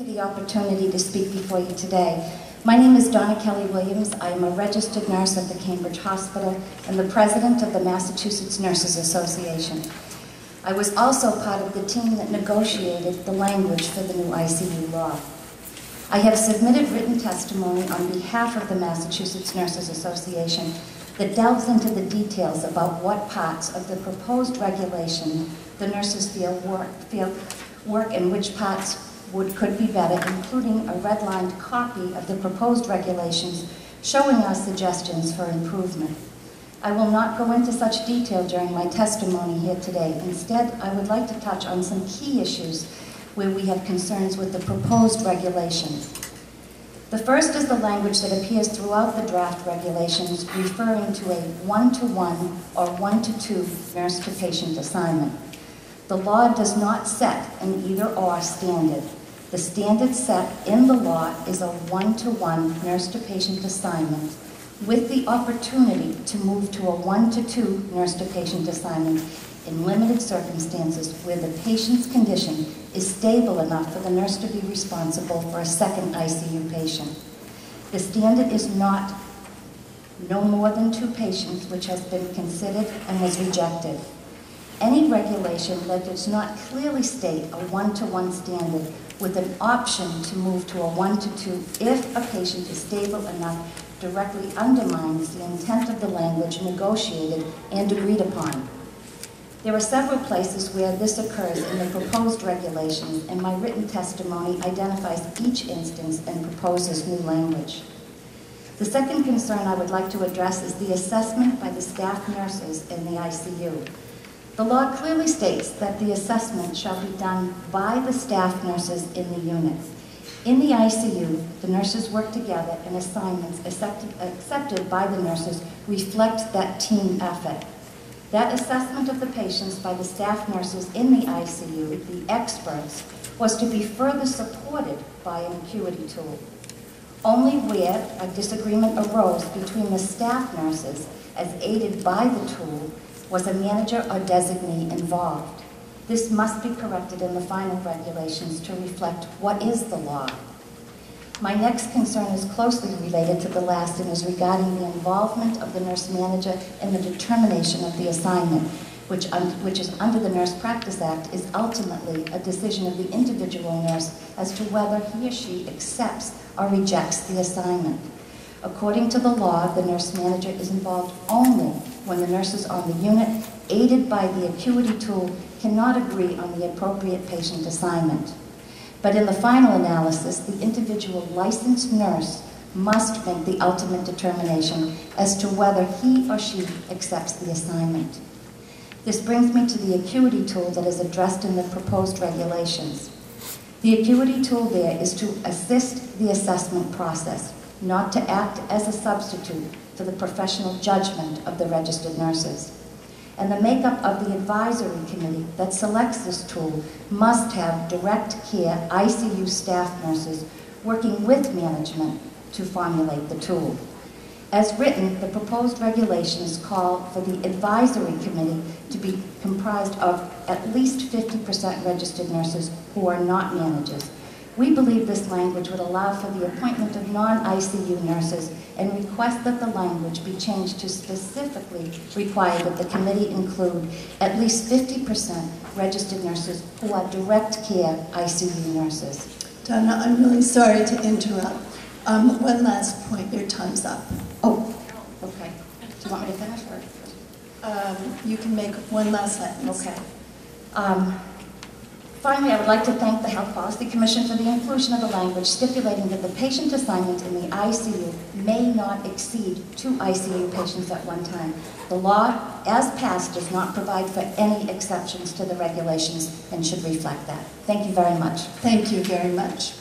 for the opportunity to speak before you today. My name is Donna Kelly-Williams. I am a registered nurse at the Cambridge Hospital and the president of the Massachusetts Nurses Association. I was also part of the team that negotiated the language for the new ICU law. I have submitted written testimony on behalf of the Massachusetts Nurses Association that delves into the details about what parts of the proposed regulation the nurses feel work and which parts could be better, including a redlined copy of the proposed regulations showing our suggestions for improvement. I will not go into such detail during my testimony here today. Instead, I would like to touch on some key issues where we have concerns with the proposed regulations. The first is the language that appears throughout the draft regulations referring to a one-to-one or one-to-two nurse-to-patient assignment. The law does not set an either-or standard. The standard set in the law is a one-to-one nurse-to-patient assignment with the opportunity to move to a one-to-two nurse-to-patient assignment in limited circumstances where the patient's condition is stable enough for the nurse to be responsible for a second ICU patient. The standard is not no more than 2 patients, which has been considered and was rejected. Any regulation that does not clearly state a one-to-one standard with an option to move to a one-to-two if a patient is stable enough directly undermines the intent of the language negotiated and agreed upon. There are several places where this occurs in the proposed regulations, and my written testimony identifies each instance and proposes new language. The second concern I would like to address is the assessment by the staff nurses in the ICU. The law clearly states that the assessment shall be done by the staff nurses in the unit. In the ICU, the nurses work together and assignments accepted by the nurses reflect that team effort. That assessment of the patients by the staff nurses in the ICU, the experts, was to be further supported by an acuity tool. Only where a disagreement arose between the staff nurses, as aided by the tool, was a manager or designee involved. This must be corrected in the final regulations to reflect what is the law. My next concern is closely related to the last and is regarding the involvement of the nurse manager in the determination of the assignment, which is under the Nurse Practice Act is ultimately a decision of the individual nurse as to whether he or she accepts or rejects the assignment. According to the law, the nurse manager is involved only when the nurses on the unit, aided by the acuity tool, cannot agree on the appropriate patient assignment. But in the final analysis, the individual licensed nurse must make the ultimate determination as to whether he or she accepts the assignment. This brings me to the acuity tool that is addressed in the proposed regulations. The acuity tool there is to assist the assessment process, not to act as a substitute for the professional judgment of the registered nurses. And the makeup of the advisory committee that selects this tool must have direct care ICU staff nurses working with management to formulate the tool. As written, the proposed regulations call for the advisory committee to be comprised of at least 50% registered nurses who are not managers. We believe this language would allow for the appointment of non-ICU nurses and request that the language be changed to specifically require that the committee include at least 50% registered nurses who are direct care ICU nurses. Donna, I'm really sorry to interrupt. One last point, your time's up. Oh, okay. Do you want me to finish or? You can make one last sentence. Okay. Finally, I would like to thank the Health Policy Commission for the inclusion of the language stipulating that the patient assignment in the ICU may not exceed 2 ICU patients at one time. The law, as passed, does not provide for any exceptions to the regulations and should reflect that. Thank you very much. Thank you very much.